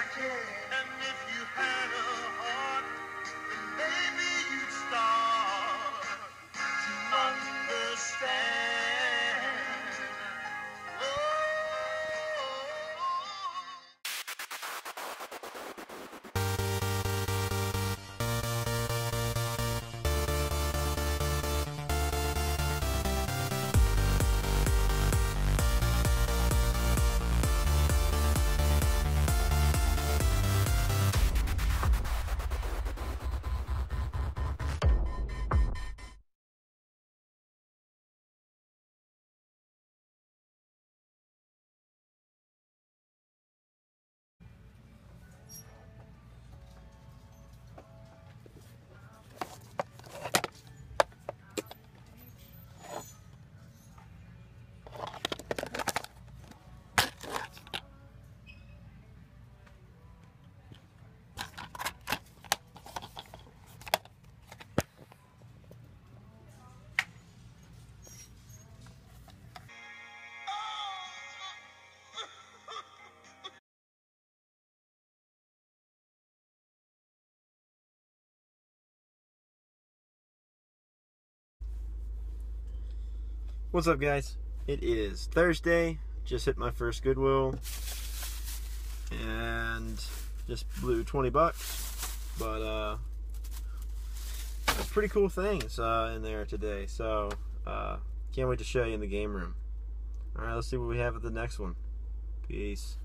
And if you had a heart, then maybe you'd start to understand. Oh. What's up, guys? It is Thursday. Just hit my first Goodwill and just blew 20 bucks, but there's pretty cool things in there today, so can't wait to show you in the game room. Alright, let's see what we have at the next one. Peace.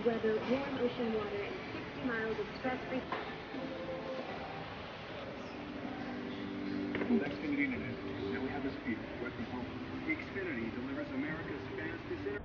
weather, warm ocean water, and 60 miles of stress-free. With Xfinity Internet, now we have the speed right from home. Xfinity delivers America's fastest internet.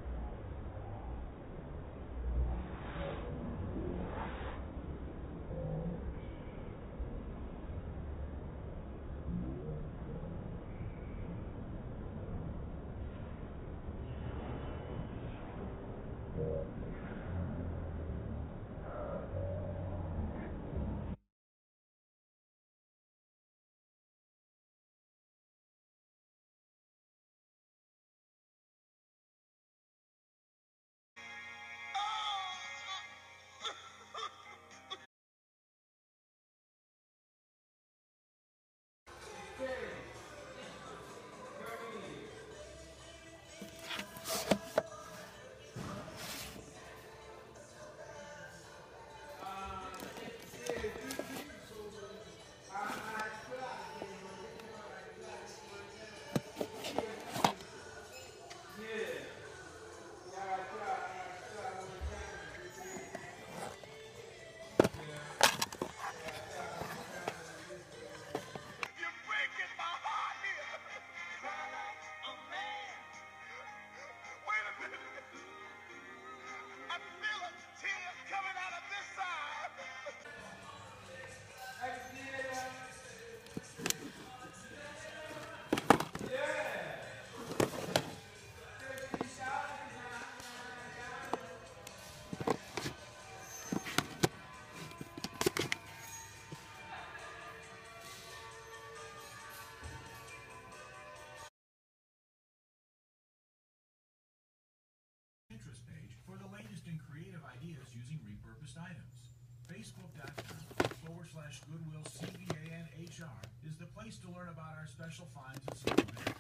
Pinterest page for the latest in creative ideas using repurposed items. Facebook.com/GoodwillCVA&HR is the place to learn about our special finds and small events.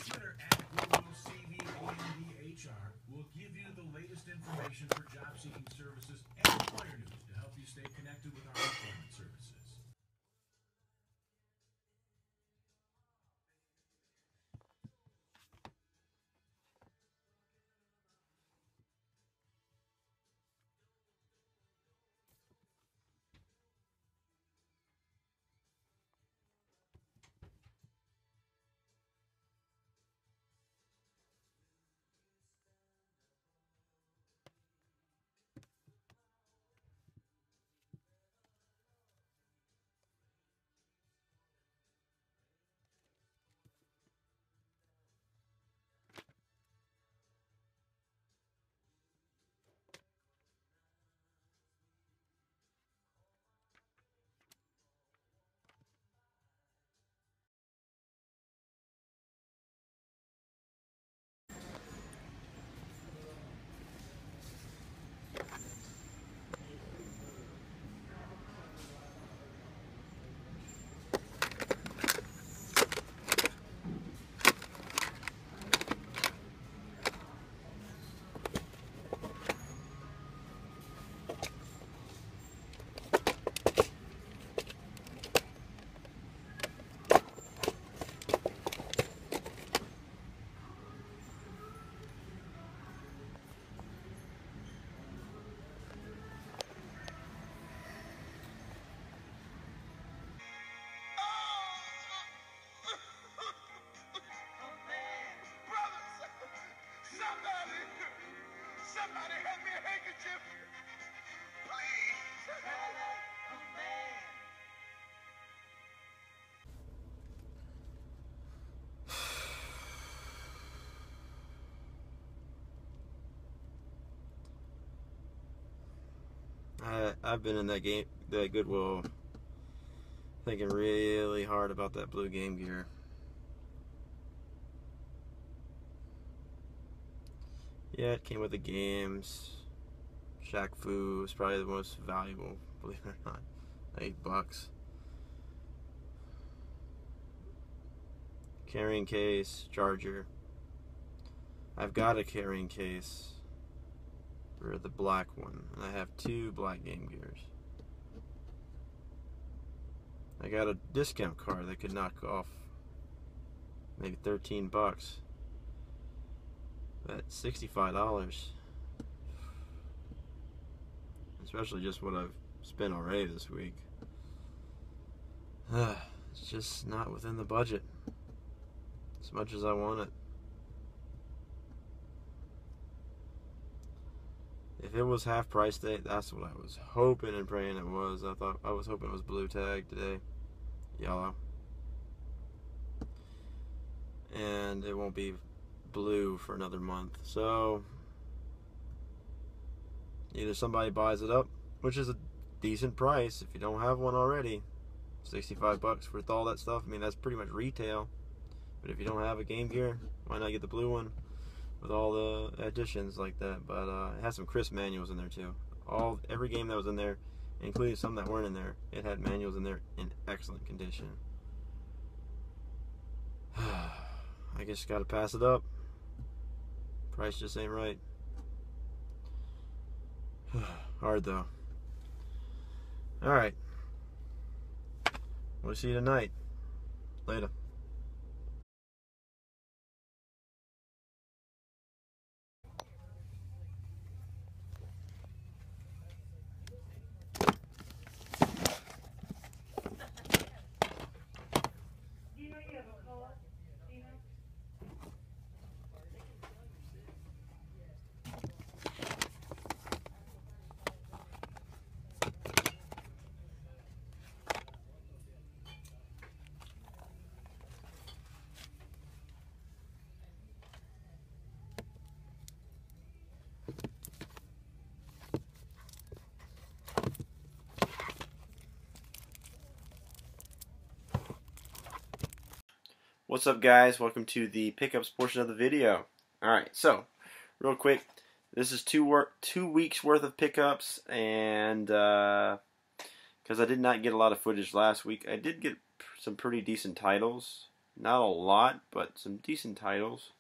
Twitter @GoodwillCVA&HR will give you the latest information for job-seeking services and employer news to help you stay connected with our employment services. Somebody hand me a handkerchief, please. I've been in that Goodwill, thinking really hard about that blue Game Gear. Yeah, it came with the games. Shaq Fu was probably the most valuable, believe it or not. $8. Carrying case, charger. I've got a carrying case for the black one, and I have 2 black Game Gears. I got a discount card that could knock off maybe $13. At $65. especially just what I've spent already this week. It's just not within the budget as much as I want it. If it was half price day, that's what I was hoping and praying it was. I was hoping it was blue tag today, yellow, and it won't be blue for another month. So either somebody buys it up, which is a decent price if you don't have one already, $65 worth all that stuff. I mean, that's pretty much retail. But if you don't have a Game Gear, why not get the blue one with all the additions like that? But it has some crisp manuals in there too. Every game that was in there, including some that weren't in there, it had manuals in there in excellent condition. I just gotta pass it up. Price just ain't right. Hard though. Alright. We'll see you tonight. Later. What's up, guys? Welcome to the pickups portion of the video. Alright, so real quick, this is 2 weeks worth of pickups, and because I did not get a lot of footage last week, I did get some pretty decent titles. Not a lot, but some decent titles.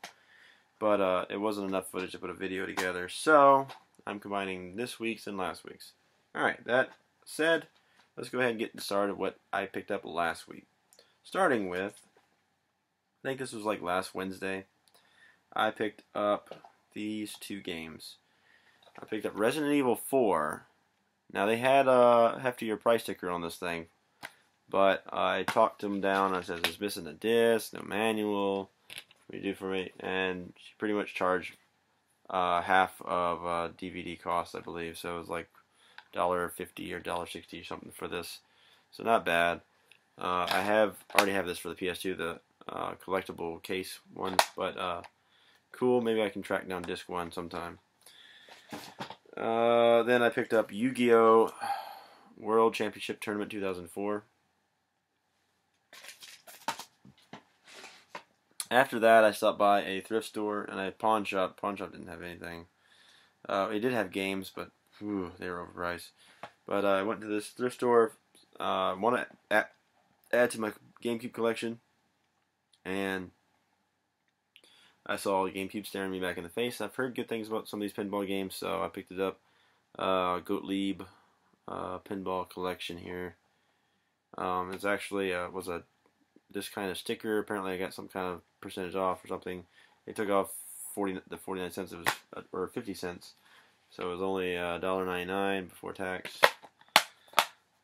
But it wasn't enough footage to put a video together, so I'm combining this week's and last week's. Alright, that said, let's go ahead and get started what I picked up last week. Starting with, I think this was like last Wednesday, I picked up these 2 games. I picked up Resident Evil 4. Now, they had a heftier price sticker on this thing, but I talked them down. I said it's missing a disc, no manual. What do you do for me? And she pretty much charged half of DVD cost, I believe. So it was like $1.50 or $1.60 or something for this. So not bad. I already have this for the PS2, the collectible case one, but cool. Maybe I can track down disc 1 sometime. Then I picked up Yu-Gi-Oh! World Championship Tournament 2004. After that, I stopped by a thrift store and a pawn shop. Pawn shop didn't have anything. It did have games, but they were overpriced. But I went to this thrift store. Want to add to my GameCube collection. And I saw GameCube staring me back in the face. I've heard good things about some of these pinball games, so I picked it up. Gottlieb pinball collection here. It's actually this kind of sticker. Apparently, I got some kind of percentage off or something. They took off the 49 cents. It was or 50 cents, so it was only $1.99 before tax.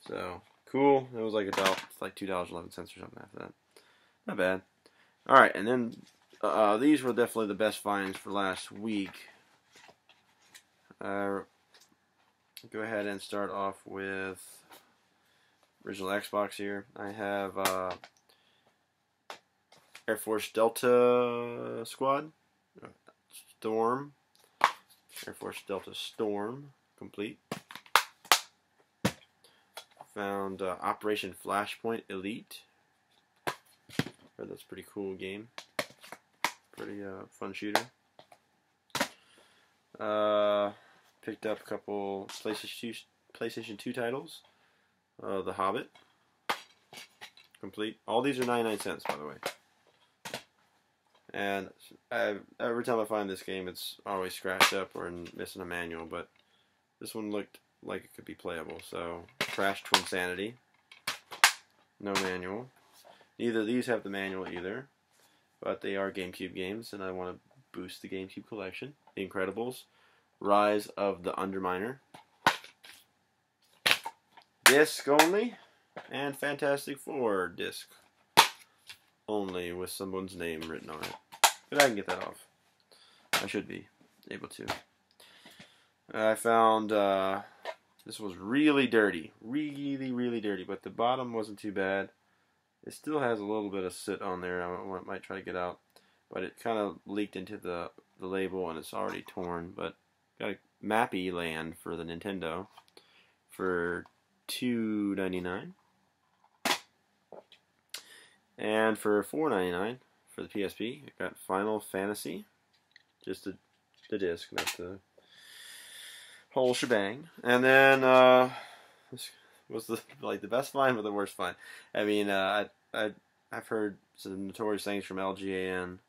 So cool. It was like like $2.11 or something after that. Not bad. Alright, and then these were definitely the best finds for last week. Go ahead and start off with original Xbox here. I have Air Force Delta Squad, Storm, Air Force Delta Storm, complete. Found Operation Flashpoint Elite. That's a pretty cool game. Pretty fun shooter. Picked up a couple PlayStation 2 titles. The Hobbit. Complete. All these are 99 cents, by the way. And every time I find this game, it's always scratched up or missing a manual, but this one looked like it could be playable. So, Crash Twinsanity. No manual. Neither of these have the manual either, but they are GameCube games, and I want to boost the GameCube collection. The Incredibles, Rise of the Underminer, disc only, and Fantastic Four disc only with someone's name written on it. But I can get that off. I should be able to. I found this was really dirty. Really dirty, but the bottom wasn't too bad. It still has a little bit of soot on there. I might try to get out. But it kind of leaked into the label and it's already torn. But got a Mappy Land for the Nintendo for $2.99. And for $4.99 for the PSP, I got Final Fantasy. Just the disc, not the whole shebang. And then this was the best find or the worst find. I mean, I've heard some notorious things from LGN,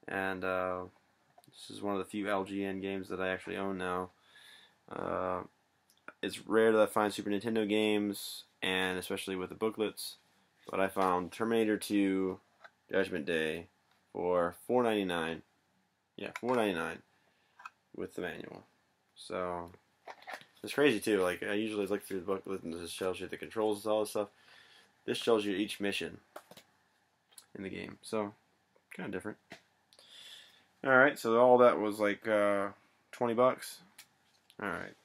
and this is one of the few LGN games that I actually own now. It's rare that I find Super Nintendo games, and especially with the booklets. But I found Terminator 2 Judgment Day for $4.99. Yeah, $4.99 with the manual. So it's crazy too. Like, I usually look through the booklet and it just shows you the controls and all this stuff. This shows you each mission in the game. So kind of different. All right, so all that was like 20 bucks. All right,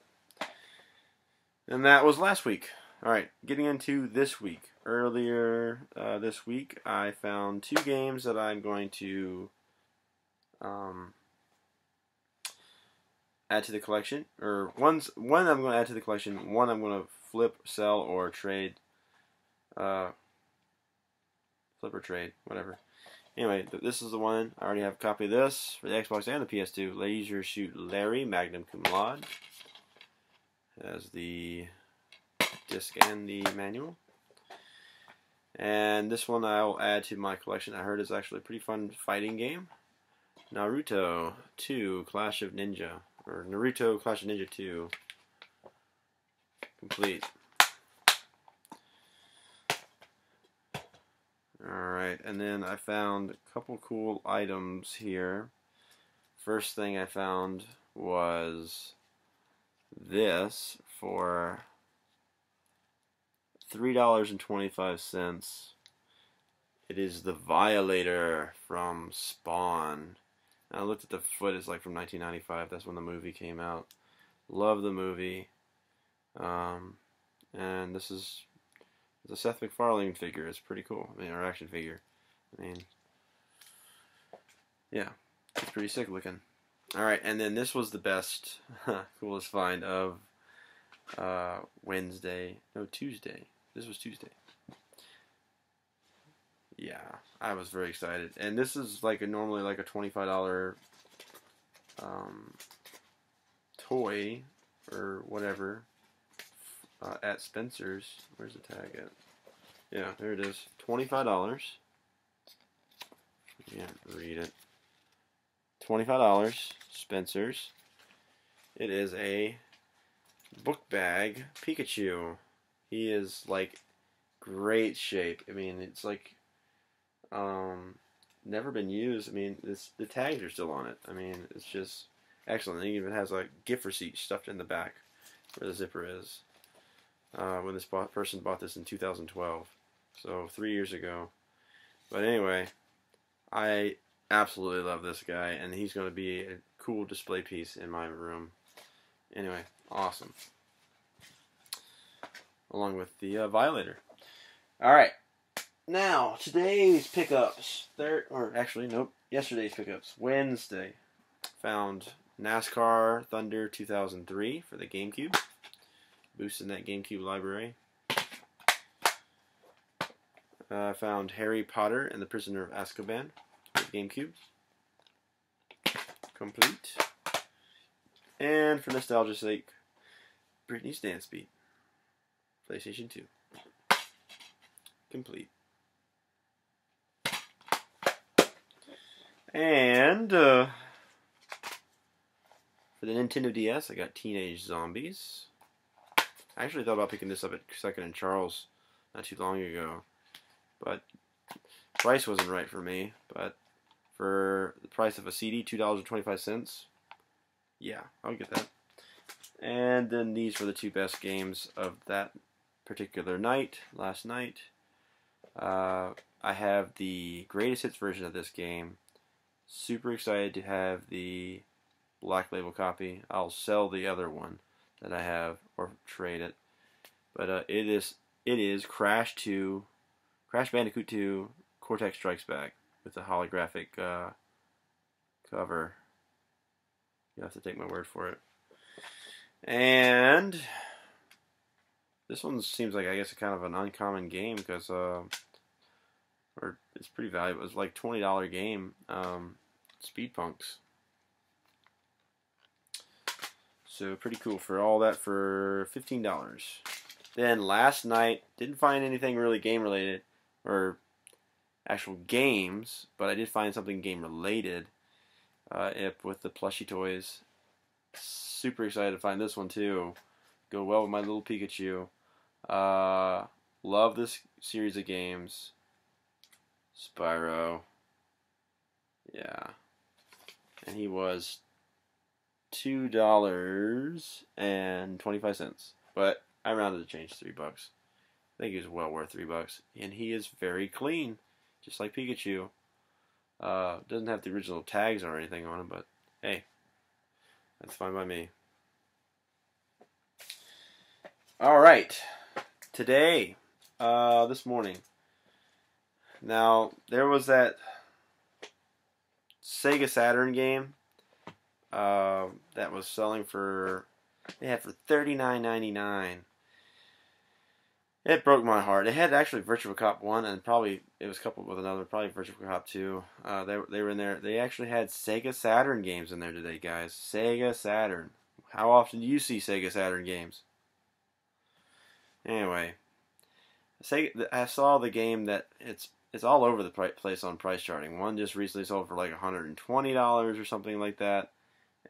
and that was last week. All right, getting into this week. Earlier this week, I found 2 games that I'm going to add to the collection. Or one I'm going to add to the collection. One I'm going to flip, sell, or trade. Flip or trade, whatever. Anyway, this is the one. I already have a copy of this for the Xbox and the PS2. Leisure Suit Larry, Magnum Cum Laude. Has the disc and the manual. And this one I'll add to my collection. I heard it's actually a pretty fun fighting game. Naruto 2 Clash of Ninja. Or Naruto Clash of Ninja 2. Complete. Alright, and then I found a couple cool items here. First thing I found was this for $3.25. It is the Violator from Spawn. And I looked at the foot, it's like from 1995. That's when the movie came out. Love the movie. And this is the Seth MacFarlane figure. It's pretty cool. I mean, or action figure. I mean, yeah, it's pretty sick looking. Alright, and then this was the best, coolest find of Tuesday. This was Tuesday. Yeah, I was very excited. And this is like normally like a $25 toy or whatever at Spencer's. Where's the tag at? Yeah, there it is. $25. Yeah, read it. $25, Spencer's. It is a book bag Pikachu. He is like great shape. I mean, it's like never been used. I mean, the tags are still on it. I mean, it's just excellent. It even has a gift receipt stuffed in the back where the zipper is. When this person bought this in 2012, so 3 years ago. But anyway, I absolutely love this guy, and he's going to be a cool display piece in my room. Anyway, awesome. Along with the Violator. Alright, now, today's pickups. Yesterday's pickups. Wednesday, found NASCAR Thunder 2003 for the GameCube. Boosting that GameCube library. Found Harry Potter and the Prisoner of Azkaban for the GameCube. Complete. And for nostalgia's sake, Britney's Dance Beat. PlayStation 2. Complete. And for the Nintendo DS, I got Teenage Zombies. I actually thought about picking this up at Second and Charles not too long ago, but price wasn't right for me. But for the price of a CD, $2.25, yeah, I'll get that. And then these were the 2 best games of that particular night, last night. I have the greatest hits version of this game. Super excited to have the Black Label copy. I'll sell the other one that I have or trade it. But it is Crash Bandicoot 2 Cortex Strikes Back with the holographic cover. You have to take my word for it. And this one seems like, I guess, kind of an uncommon game because or it's pretty valuable. It's like $20 game. Speed Punks. So pretty cool for all that for $15. Then last night, didn't find anything really game related or actual games, but I did find something game related with the plushie toys. Super excited to find this one too. Go well with my little Pikachu. Love this series of games. Spyro. Yeah. And he was $2.25. But I rounded the change to $3. I think he was well worth $3. And he is very clean. Just like Pikachu. Doesn't have the original tags or anything on him, but hey. That's fine by me. Alright. Today. This morning. Now, there was that SEGA Saturn game that was selling for, they had for $39.99. It broke my heart. It had actually Virtual Cop 1 and probably it was coupled with another, probably Virtual Cop 2. They were in there. They actually had SEGA Saturn games in there today, guys. SEGA Saturn. How often do you see SEGA Saturn games? Anyway, I saw the game that it's all over the place on price charting. One just recently sold for like $120 or something like that.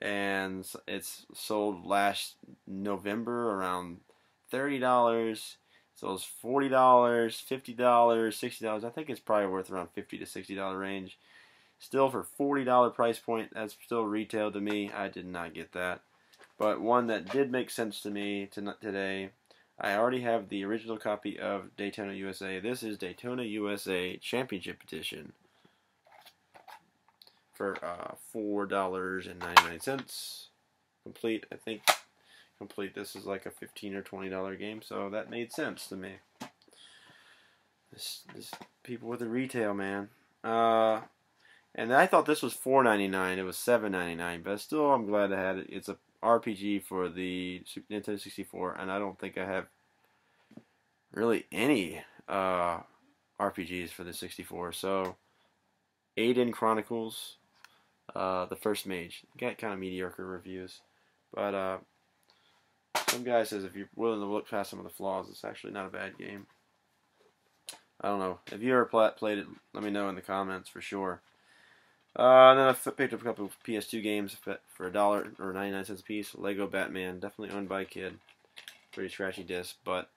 And it's sold last November around $30. So it's $40, $50, $60. I think it's probably worth around $50 to $60 range. Still for $40 price point, that's still retail to me. I did not get that. But one that did make sense to me today, I already have the original copy of Daytona USA. This is Daytona USA Championship Edition for $4.99. Complete, I think. Complete. This is like a $15 or $20 game, so that made sense to me. This people with the retail, man. And I thought this was $4.99. It was $7.99, but still, I'm glad I had it. It's a RPG for the Nintendo 64, and I don't think I have really any RPGs for the 64. So, Aiden Chronicles, The First Mage. Got kind of mediocre reviews, but some guy says if you're willing to look past some of the flaws, it's actually not a bad game. I don't know. If you ever played it, let me know in the comments for sure. And then I picked up a couple of PS2 games for $1 or 99 cents a piece. Lego Batman, definitely owned by a kid. Pretty scratchy disc, but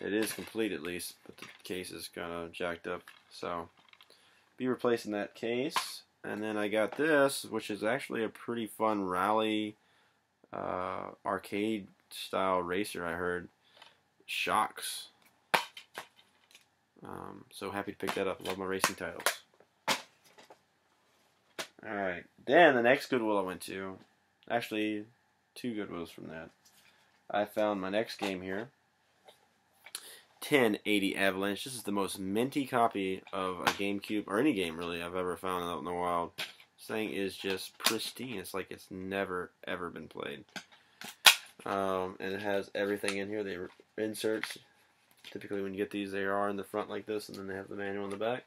it is complete at least. But the case is kind of jacked up, so be replacing that case. And then I got this, which is actually a pretty fun rally arcade style racer. I heard Shocks. So happy to pick that up. Love my racing titles. Alright, then the next Goodwill I went to, actually 2 Goodwills from that. I found my next game here, 1080 Avalanche. This is the most minty copy of a GameCube, or any game really, I've ever found out in the wild. This thing is just pristine. It's like it's never ever been played. And it has everything in here. They inserts. Typically when you get these, they are in the front like this, and then they have the manual in the back.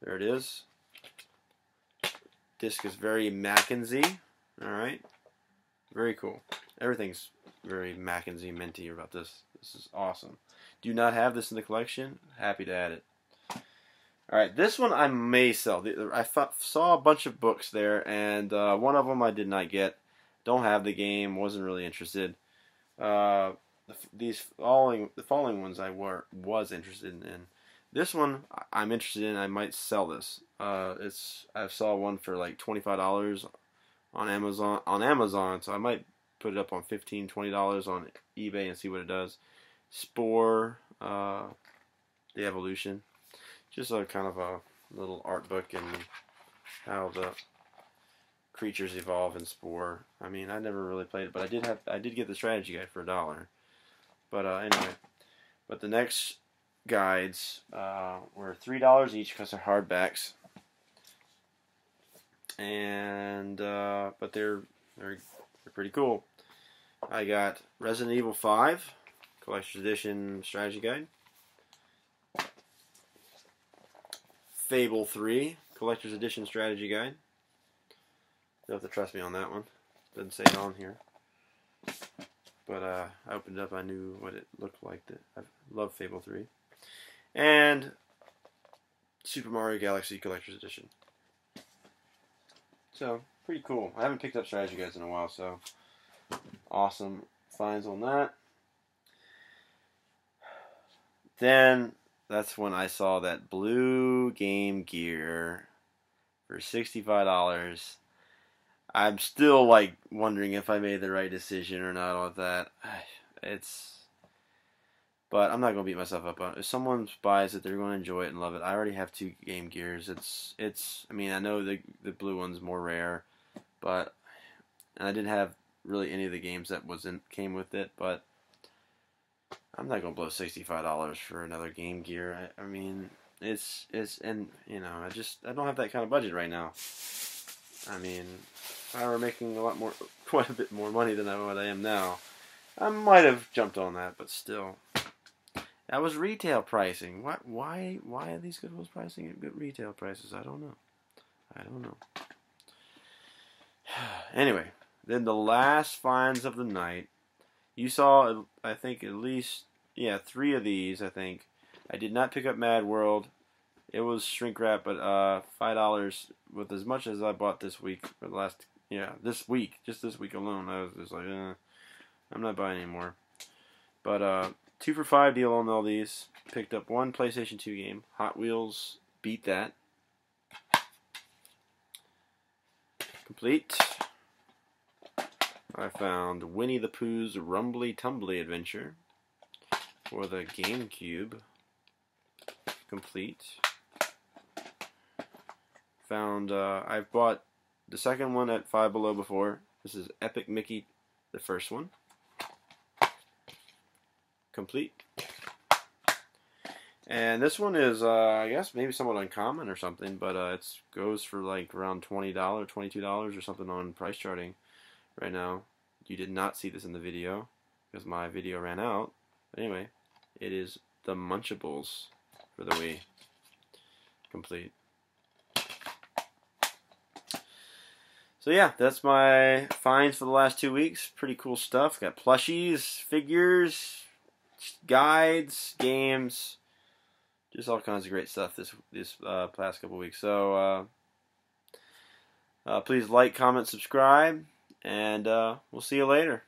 There it is. Disc is very Mackenzie. Alright. Very cool. Everything's very Mackenzie minty about this. This is awesome. Do not have this in the collection. Happy to add it. Alright, this one I may sell. I saw a bunch of books there, and one of them I did not get. Don't have the game. Wasn't really interested. The following ones I was interested in. This one I'm interested in. I might sell this. I saw one for like $25 on Amazon. So I might put it up on $15, $20 on eBay and see what it does. Spore, the evolution. Just a kind of a little art book and how the creatures evolve in Spore. I mean, I never really played it, but I did get the strategy guide for $1. But anyway, but the next guides were $3 each because they're hardbacks, and but they're pretty cool. I got Resident Evil 5 Collector's Edition Strategy Guide, Fable 3 Collector's Edition Strategy Guide. You'll have to trust me on that one. Doesn't say it on here. But I opened it up, I knew what it looked like. I love Fable 3. And Super Mario Galaxy Collector's Edition. So, pretty cool. I haven't picked up strategy guides in a while, so awesome finds on that. Then, that's when I saw that blue Game Gear for $65. I'm still like wondering if I made the right decision or not on that. But I'm not gonna beat myself up on it. If someone buys it, they're gonna enjoy it and love it. I already have 2 Game Gears. I mean, I know the blue one's more rare, and I didn't have really any of the games that came with it. But I'm not gonna blow $65 for another Game Gear. I mean, and you know, I don't have that kind of budget right now. I mean, if I were making quite a bit more money than what I am now, I might have jumped on that, but still. That was retail pricing. Why are these good pricing at good retail prices? I don't know. Anyway, then the last finds of the night. You saw, I think, at least, 3 of these, I think. I did not pick up Mad World. It was shrink wrap, but $5 with as much as I bought this week for the last, just this week alone. I was just like, I'm not buying anymore. But 2 for $5 deal on all these. Picked up 1 PlayStation 2 game, Hot Wheels Beat That. Complete. I found Winnie the Pooh's Rumbly Tumbly Adventure for the GameCube. Complete. Found, I've bought the second one at Five Below before. This is Epic Mickey, the first one. Complete. And this one is, I guess, maybe somewhat uncommon or something, but it goes for like around $20, $22 or something on price charting right now. You did not see this in the video because my video ran out. But anyway, it is the Munchables for the Wii. Complete. So yeah, that's my finds for the last 2 weeks. Pretty cool stuff. Got plushies, figures, guides, games, just all kinds of great stuff this past couple weeks. So please like, comment, subscribe, and we'll see you later.